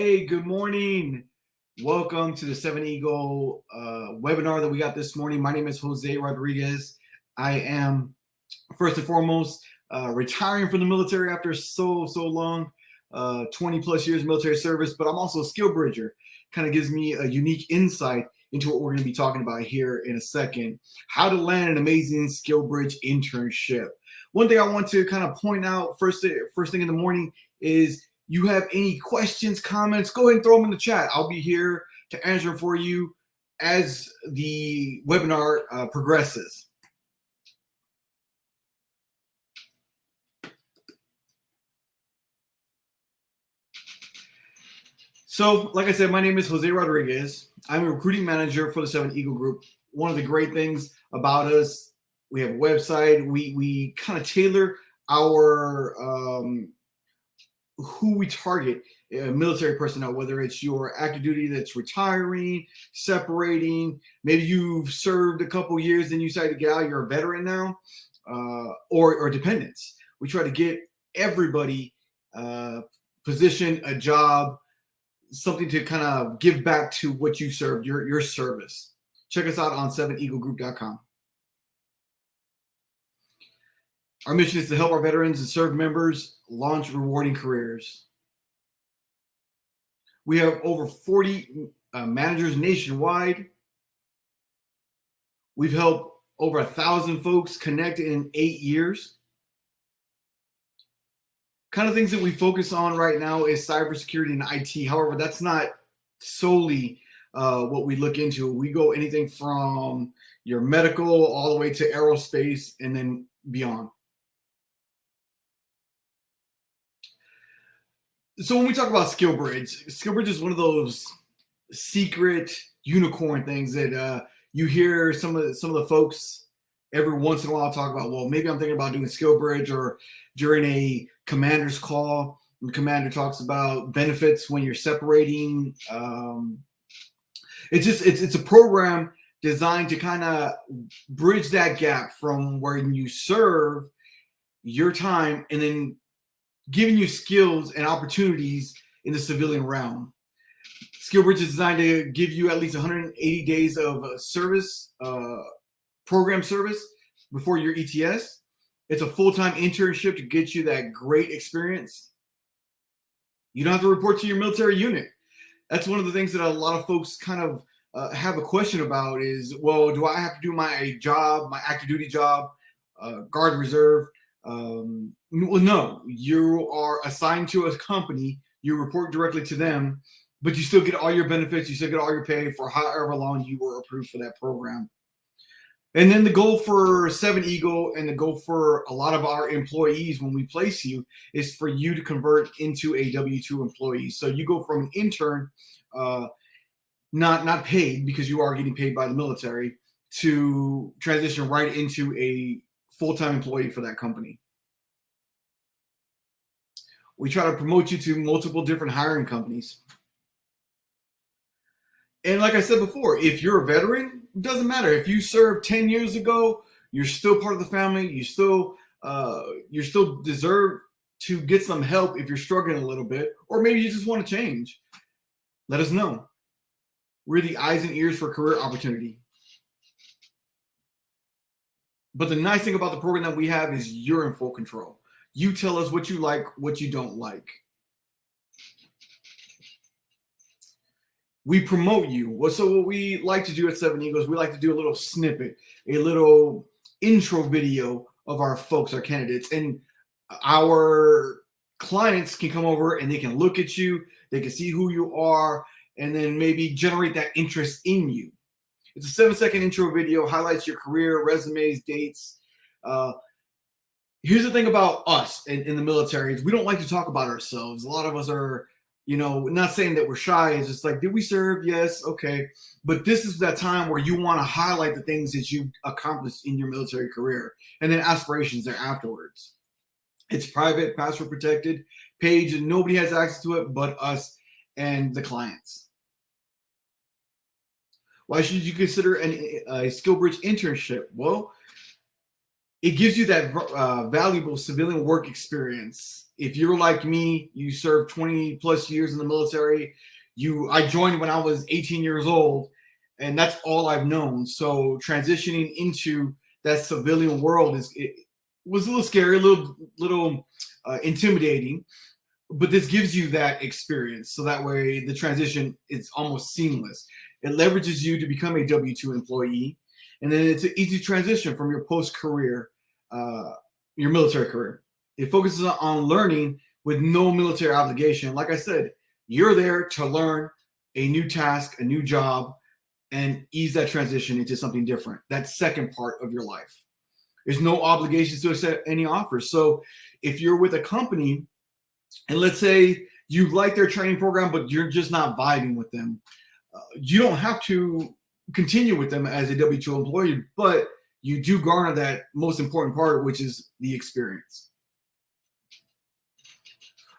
Hey, good morning. Welcome to the Seven Eagle webinar that we got this morning. My name is Jose Rodriguez. I am, first and foremost, retiring from the military after so long, 20 plus years military service, but I'm also a skill bridger. Kind of gives me a unique insight into what we're going to be talking about here in a second. How to land an amazing Skillbridge internship. One thing I want to kind of point out first thing in the morning is you have any questions, comments, go ahead and throw them in the chat. I'll be here to answer them for you as the webinar progresses. So, like I said, my name is Jose Rodriguez. I'm a recruiting manager for the Seven Eagle Group. One of the great things about us, we have a website. We kind of tailor our who we target, military personnel, whether it's your active duty that's retiring, separating, maybe you've served a couple years and you decide to get out, you're a veteran now, or dependents. We try to get everybody position, a job, something to kind of give back to what you served, your service. Check us out on 7eaglegroup.com. Our mission is to help our veterans and serve members launch rewarding careers. We have over 40 managers nationwide. We've helped over 1,000 folks connect in 8 years. Kind of things that we focus on right now is cybersecurity and IT. However, that's not solely what we look into. We go anything from your medical all the way to aerospace and then beyond. So when we talk about SkillBridge is one of those secret unicorn things that you hear some of the folks every once in a while talk about. Well, maybe I'm thinking about doing SkillBridge, or during a commander's call, the commander talks about benefits when you're separating. It's a program designed to kind of bridge that gap from where you serve your time and then giving you skills and opportunities in the civilian realm. SkillBridge is designed to give you at least 180 days of service, program service before your ETS. It's a full-time internship to get you that great experience. You don't have to report to your military unit. That's one of the things that a lot of folks kind of have a question about is, well, do I have to do my job, my active duty job, Guard Reserve? Well, no, you are assigned to a company, you report directly to them, but you still get all your benefits, you still get all your pay for however long you were approved for that program. And then the goal for Seven Eagle and the goal for a lot of our employees when we place you is for you to convert into a W-2 employee. So you go from an intern, not paid because you are getting paid by the military, to transition right into a full-time employee for that company. We try to promote you to multiple different hiring companies. And like I said before, if you're a veteran, it doesn't matter. If you served 10 years ago, you're still part of the family. You still deserve to get some help if you're struggling a little bit, or maybe you just want to change. Let us know. We're the eyes and ears for career opportunity. But the nice thing about the program that we have is you're in full control. You tell us what you like, what you don't like. We promote you. So what we like to do at Seven Eagles, we like to do a little snippet, a little intro video of our folks, our candidates. And our clients can come over and they can look at you, they can see who you are, and then maybe generate that interest in you. It's a 7-second intro video, highlights your career, resumes, dates. Here's the thing about us in the military is we don't like to talk about ourselves. A lot of us are, not saying that we're shy. It's just like, did we serve? Yes. Okay. But this is that time where you want to highlight the things that you've accomplished in your military career and then aspirations there afterwards. It's private, password protected page, and nobody has access to it but us and the clients. Why should you consider a SkillBridge internship? Well, it gives you that valuable civilian work experience. If you're like me, you served 20 plus years in the military. I joined when I was 18 years old, and that's all I've known. So transitioning into that civilian world was a little scary, a little intimidating. But this gives you that experience, so that way the transition is almost seamless. It leverages you to become a W-2 employee, and then it's an easy transition from your post-career, your military career. It focuses on learning with no military obligation. Like I said, you're there to learn a new task, a new job, and ease that transition into something different. That second part of your life. There's no obligations to accept any offers. So if you're with a company, and let's say you like their training program, but you're just not vibing with them, you don't have to continue with them as a W-2 employee, but you do garner that most important part, which is the experience.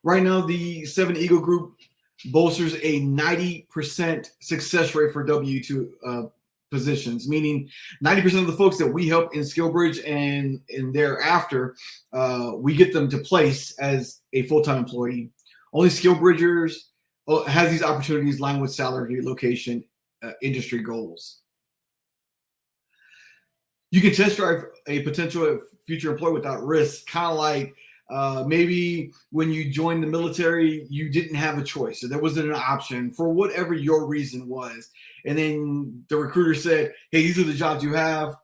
Right now, the 7 Eagle Group bolsters a 90% success rate for W-2 positions, meaning 90% of the folks that we help in SkillBridge and thereafter, we get them to place as a full-time employee. Only SkillBridgers has these opportunities aligned with salary, location, industry goals. You can test drive a potential future employee without risk, kind of like maybe when you joined the military, you didn't have a choice. So there wasn't an option for whatever your reason was. And then the recruiter said, hey, these are the jobs you have.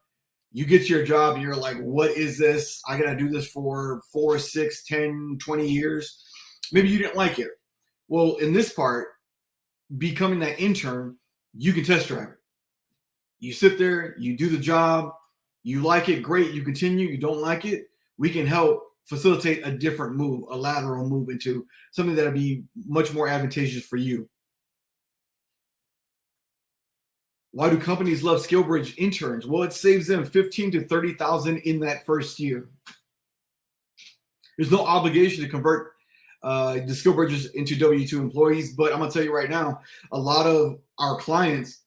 You get your job and you're like, what is this? I got to do this for 4, 6, 10, 20 years. Maybe you didn't like it. Well, in this part, becoming that intern, you can test drive it. You sit there, you do the job, you like it, great, you continue. You don't like it, we can help facilitate a different move, a lateral move into something that'll be much more advantageous for you. Why do companies love SkillBridge interns? Well, it saves them $15,000 to $30,000 in that first year. There's no obligation to convert the SkillBridgers into W-2 employees, but I'm gonna tell you right now, a lot of our clients,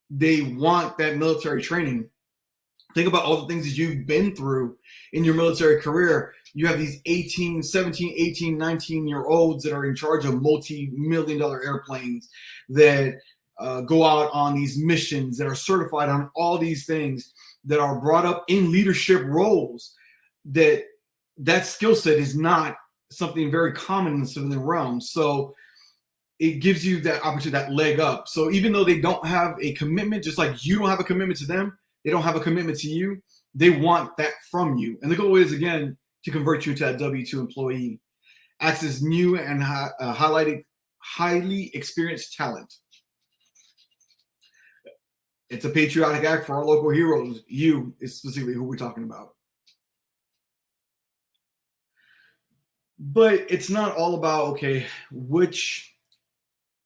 they want that military training. Think about all the things that you've been through in your military career. You have these 17, 18, 19-year-olds that are in charge of multi-million-dollar airplanes that go out on these missions, that are certified on all these things, that are brought up in leadership roles. That skill set is not something very common in the civilian realm. So it gives you that opportunity, that leg up. So even though they don't have a commitment, just like you don't have a commitment to them, they don't have a commitment to you, they want that from you. And the goal is, again, to convert you to that W-2 employee. Acts as new and highlighted, highly experienced talent. It's a patriotic act for our local heroes. You is specifically who we're talking about. But it's not all about, okay, which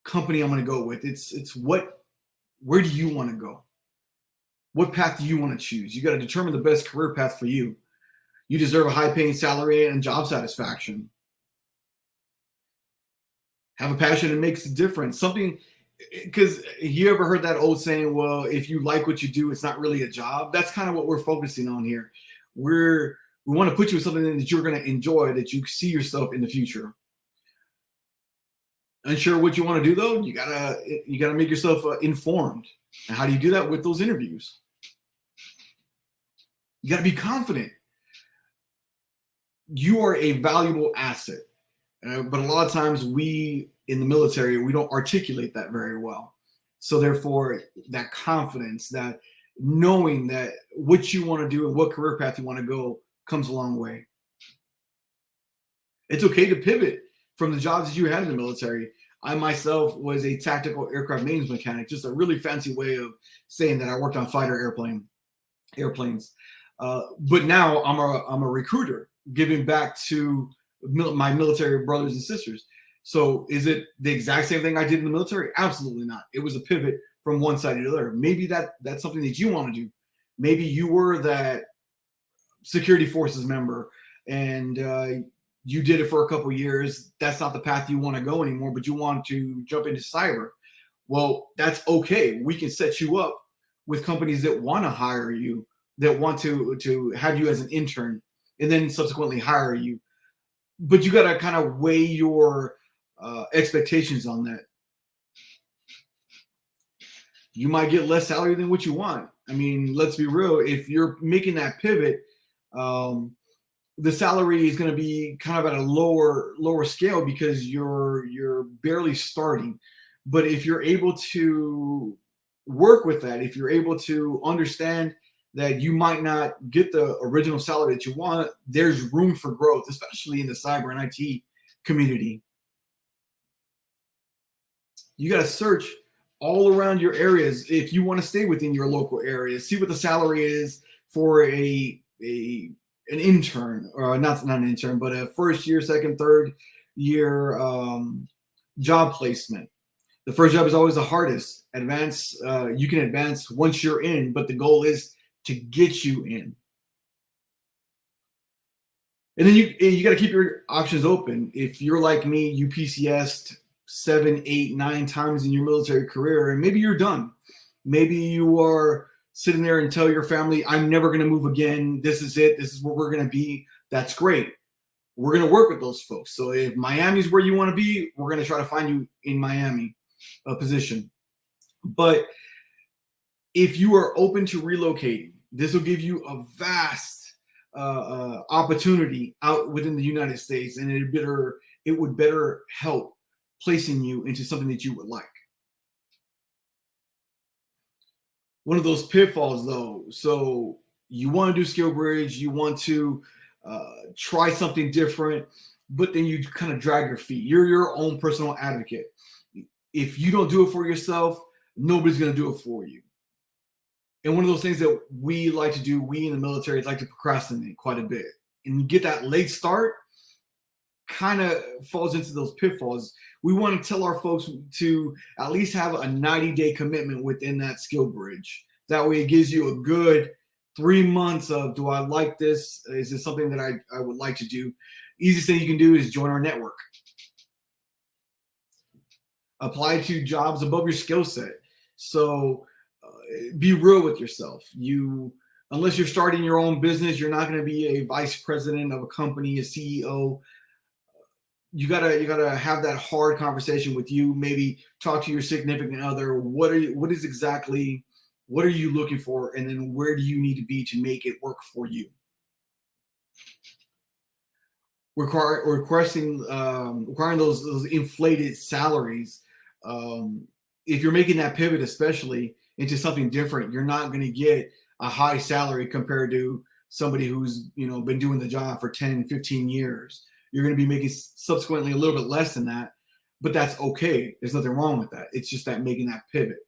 company I'm going to go with. It's where do you want to go? What path do you want to choose? You got to determine the best career path for you. You deserve a high-paying salary and job satisfaction. Have a passion that makes a difference. Something, because you ever heard that old saying, well, if you like what you do, it's not really a job. That's kind of what we're focusing on here. We want to put you in something that you're going to enjoy, that you see yourself in the future. Unsure what you want to do, though, you gotta make yourself informed. And how do you do that? With those interviews. You got to be confident. You are a valuable asset. But a lot of times we, in the military, we don't articulate that very well. So therefore, that confidence, that knowing that what you want to do and what career path you want to go comes a long way. It's okay to pivot from the jobs that you had in the military. I myself was a tactical aircraft maintenance mechanic, just a really fancy way of saying that I worked on fighter airplanes. But now I'm a recruiter, giving back to my military brothers and sisters. So is it the exact same thing I did in the military? Absolutely not. It was a pivot from one side to the other. Maybe that's something that you want to do. Maybe you were that security forces member and you did it for a couple of years. That's not the path you want to go anymore, but you want to jump into cyber. Well, that's okay. We can set you up with companies that want to hire you that want to have you as an intern and then subsequently hire you. But you got to kind of weigh your expectations on that. You might get less salary than what you want. I mean, let's be real. If you're making that pivot, the salary is going to be kind of at a lower scale because you're barely starting. But if you're able to work with that, if you're able to understand that you might not get the original salary that you want, there's room for growth, especially in the cyber and IT community. You got to search all around your areas if you want to stay within your local area. See what the salary is for an intern, or not an intern, but a first year, second, third year job placement. The first job is always the hardest. You can advance once you're in, but the goal is to get you in. And then you got to keep your options open. If you're like me, you PCS'd 7, 8, 9 times in your military career, and maybe you're done. Maybe you are sitting there and tell your family, I'm never going to move again. This is it. This is where we're going to be. That's great. We're going to work with those folks. So if Miami's where you want to be, we're going to try to find you in Miami a position. But if you are open to relocating, this will give you a vast opportunity out within the United States, and it would better help placing you into something that you would like. One of those pitfalls, though, so you want to do SkillBridge, you want to try something different, but then you kind of drag your feet. You're your own personal advocate. If you don't do it for yourself, nobody's going to do it for you. And one of those things that we like to do, we in the military like to procrastinate quite a bit. And you get that late start, kind of falls into those pitfalls. We want to tell our folks to at least have a 90-day commitment within that SkillBridge. That way it gives you a good 3 months of, do I like this? Is this something that I would like to do? Easiest thing you can do is join our network. Apply to jobs above your skill set. So be real with yourself. Unless you're starting your own business, you're not going to be a vice president of a company, a CEO. You gotta have that hard conversation with you. Maybe talk to your significant other. What are you looking for, and then where do you need to be to make it work for you? Requiring those inflated salaries. If you're making that pivot, especially into something different, you're not going to get a high salary compared to somebody who's been doing the job for 10, 15 years. You're going to be making subsequently a little bit less than that, but that's okay. There's nothing wrong with that. It's just that making that pivot.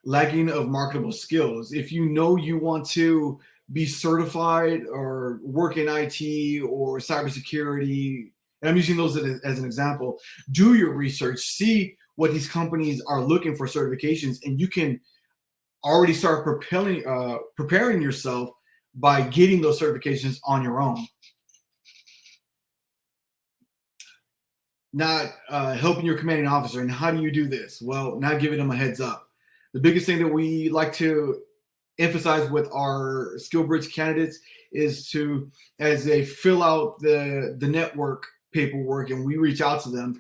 Lacking of marketable skills. If you know you want to be certified or work in IT or cybersecurity, and I'm using those as an example, do your research, see what these companies are looking for certifications, and you can already start preparing yourself by getting those certifications on your own. Not helping your commanding officer. And how do you do this? Well, not giving them a heads up. The biggest thing that we like to emphasize with our SkillBridge candidates is to, as they fill out the network paperwork and we reach out to them,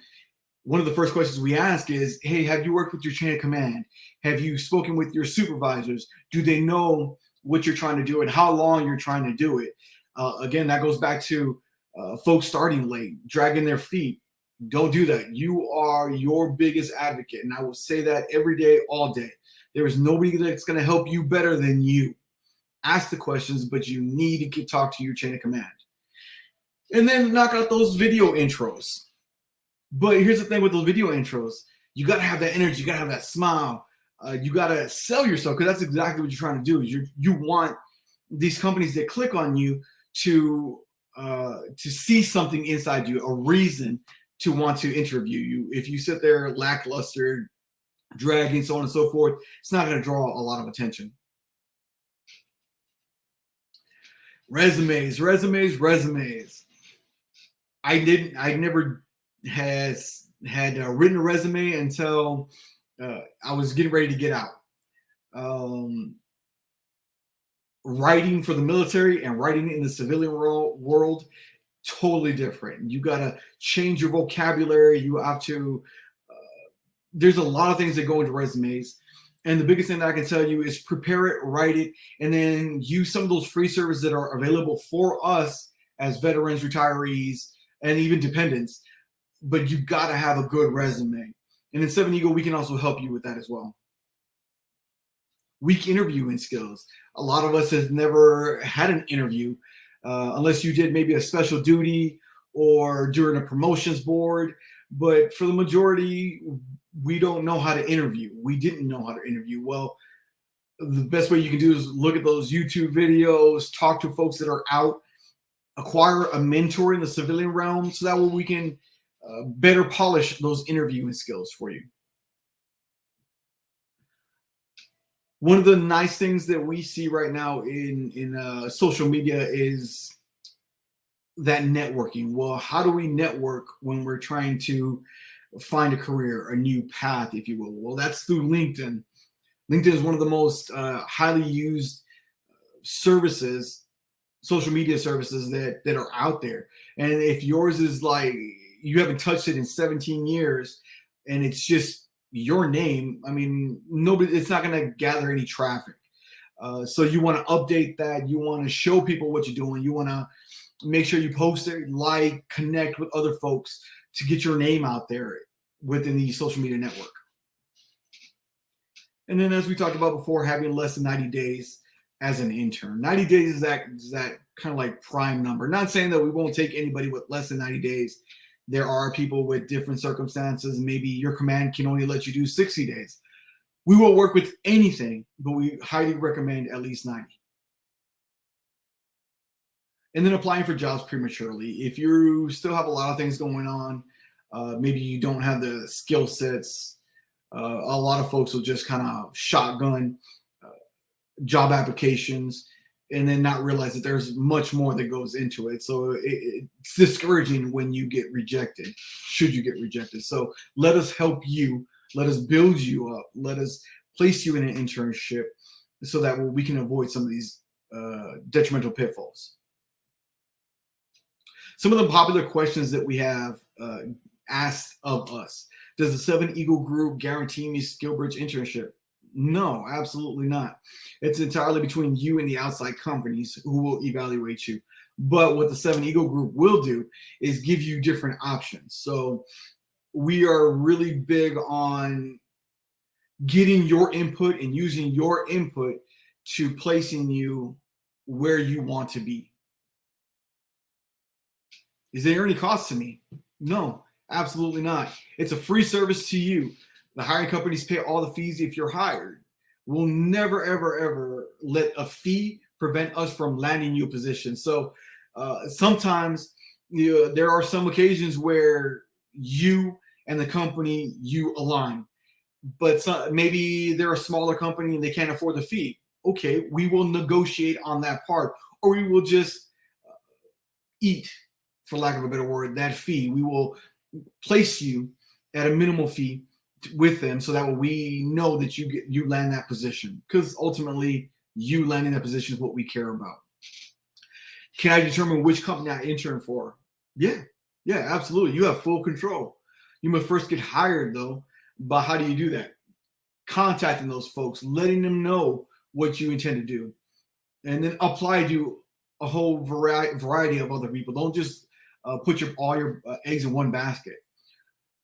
one of the first questions we ask is, hey, have you worked with your chain of command? Have you spoken with your supervisors? Do they know what you're trying to do and how long you're trying to do it? Again, that goes back to folks starting late, dragging their feet. Don't do that. You are your biggest advocate. And I will say that every day, all day. There is nobody that's going to help you better than you. Ask the questions, but you need to talk to your chain of command. And then knock out those video intros. But here's the thing with those video intros. You got to have that energy. You got to have that smile. You got to sell yourself, because that's exactly what you're trying to do. You want these companies that click on you to see something inside you, a reason to want to interview you. If you sit there lackluster, dragging, so on and so forth, it's not going to draw a lot of attention. Resumes. I never had written a resume until I was getting ready to get out. writing for the military and writing in the civilian world, totally different. You got to change your vocabulary. You have to, there's a lot of things that go into resumes. And the biggest thing that I can tell you is prepare it, write it, and then use some of those free services that are available for us as veterans, retirees, and even dependents. But you got to have a good resume. And in 7 Eagle, we can also help you with that as well. Weak interviewing skills. A lot of us have never had an interview unless you did maybe a special duty or during a promotions board. But for the majority, we don't know how to interview. We didn't know how to interview. Well, the best way you can do is look at those YouTube videos, talk to folks that are out, acquire a mentor in the civilian realm so that way we can better polish those interviewing skills for you. One of the nice things that we see right now in social media is that networking. Well, how do we network when we're trying to find a career, a new path, if you will? Well, that's through LinkedIn. LinkedIn is one of the most highly used services, social media services that are out there. And if yours is like, you haven't touched it in 17 years and it's just your name, I mean, it's not going to gather any traffic. So you want to update that. You want to show people what you're doing. You want to make sure you post it, like, connect with other folks to get your name out there within the social media network. And then, as we talked about before, having less than 90 days as an intern. 90 days is that kind of like prime number. Not saying that we won't take anybody with less than 90 days. There are people with different circumstances. Maybe your command can only let you do 60 days. We will work with anything, but we highly recommend at least 90. And then applying for jobs prematurely. If you still have a lot of things going on, maybe you don't have the skill sets, a lot of folks will just kind of shotgun job applications and then not realize that there's much more that goes into it. So it's discouraging when you get rejected, should you get rejected. So let us help you. Let us build you up. Let us place you in an internship so that we can avoid some of these detrimental pitfalls. Some of the popular questions that we have asked of us. Does the 7 Eagle Group guarantee me SkillBridge Internship? No, absolutely not. It's entirely between you and the outside companies who will evaluate you. But what the 7 Eagle Group will do is give you different options. So we are really big on getting your input and using your input to placing you where you want to be. Is there any cost to me? No, absolutely not. It's a free service to you. The hiring companies pay all the fees if you're hired. We'll never, ever, ever let a fee prevent us from landing you a position. So sometimes there are some occasions where you and the company, you align. But maybe they're a smaller company and they can't afford the fee. Okay, we will negotiate on that part. Or we will just eat, for lack of a better word, that fee. We will place you at a minimal fee with them so that we know that you land that position, because ultimately you landing that position is what we care about. Can I determine which company I intern for? Yeah, absolutely. You have full control. You must first get hired though. But how do you do that? Contacting those folks, letting them know what you intend to do, and then apply to a whole variety of other people. Don't just put all your eggs in one basket.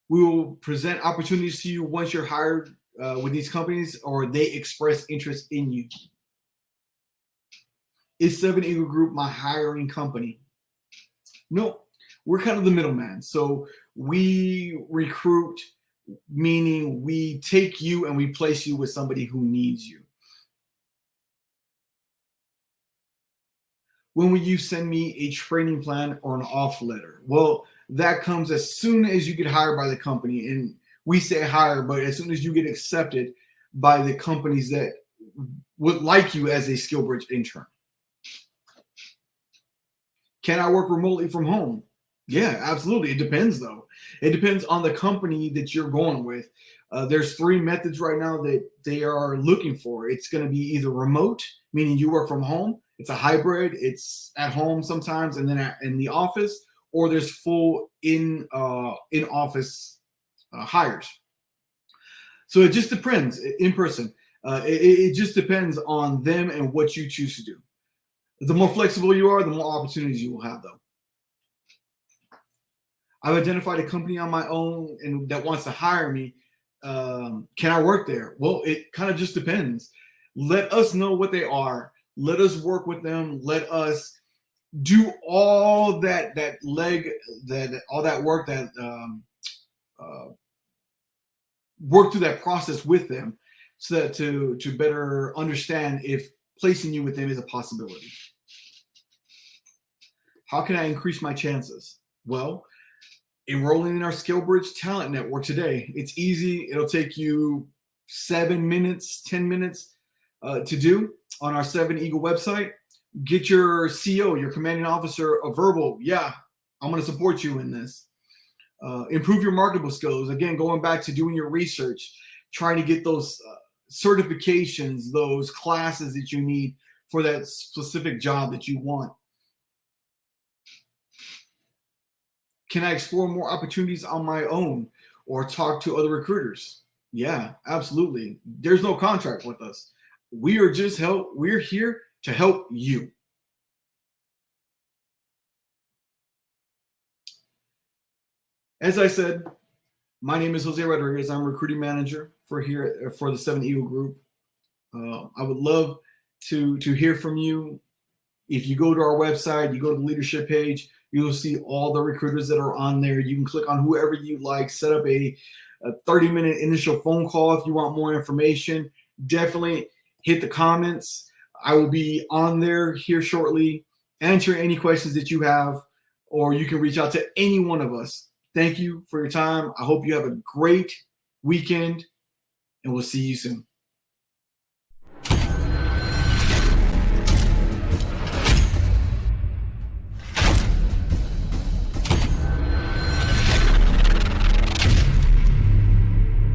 We will present opportunities to you once you're hired with these companies or they express interest in you. Is 7 Eagle Group my hiring company? No, we're kind of the middleman. So we recruit, meaning we take you and we place you with somebody who needs you. When will you send me a training plan or an offer letter? Well, that comes as soon as you get hired by the company. And we say hire, but as soon as you get accepted by the companies that would like you as a SkillBridge intern. Can I work remotely from home? Yeah, absolutely. It depends, though. It depends on the company that you're going with. There's three methods right now that they are looking for. It's going to be either remote, meaning you work from home. It's a hybrid. It's at home sometimes, and then in the office, or there's full in office hires. So it just depends in person. It just depends on them and what you choose to do. The more flexible you are, the more opportunities you will have, though. I've identified a company on my own and that wants to hire me. Can I work there? Well, it kind of just depends. Let us know what they are. Let us work with them. Let us do all that all that work that work through that process with them, so that to better understand if placing you with them is a possibility. How can I increase my chances? Well, enrolling in our SkillBridge Talent Network today. It's easy. It'll take you 7 minutes, 10 minutes to do on our 7 Eagle website. Get your CO, your commanding officer, a verbal, yeah, I'm going to support you in this. Improve your marketable skills. Again, going back to doing your research, trying to get those certifications, those classes that you need for that specific job that you want. Can I explore more opportunities on my own or talk to other recruiters? Yeah, absolutely. There's no contract with us. We're here to help you. As I said, my name is Jose Rodriguez. I'm recruiting manager for the 7 Eagle Group. I would love to hear from you. If you go to our website, you go to the leadership page, you'll see all the recruiters that are on there. You can click on whoever you like, set up a 30-minute initial phone call if you want more information. Definitely hit the comments. I will be on there here shortly, answer any questions that you have, or you can reach out to any one of us. Thank you for your time. I hope you have a great weekend, and we'll see you soon.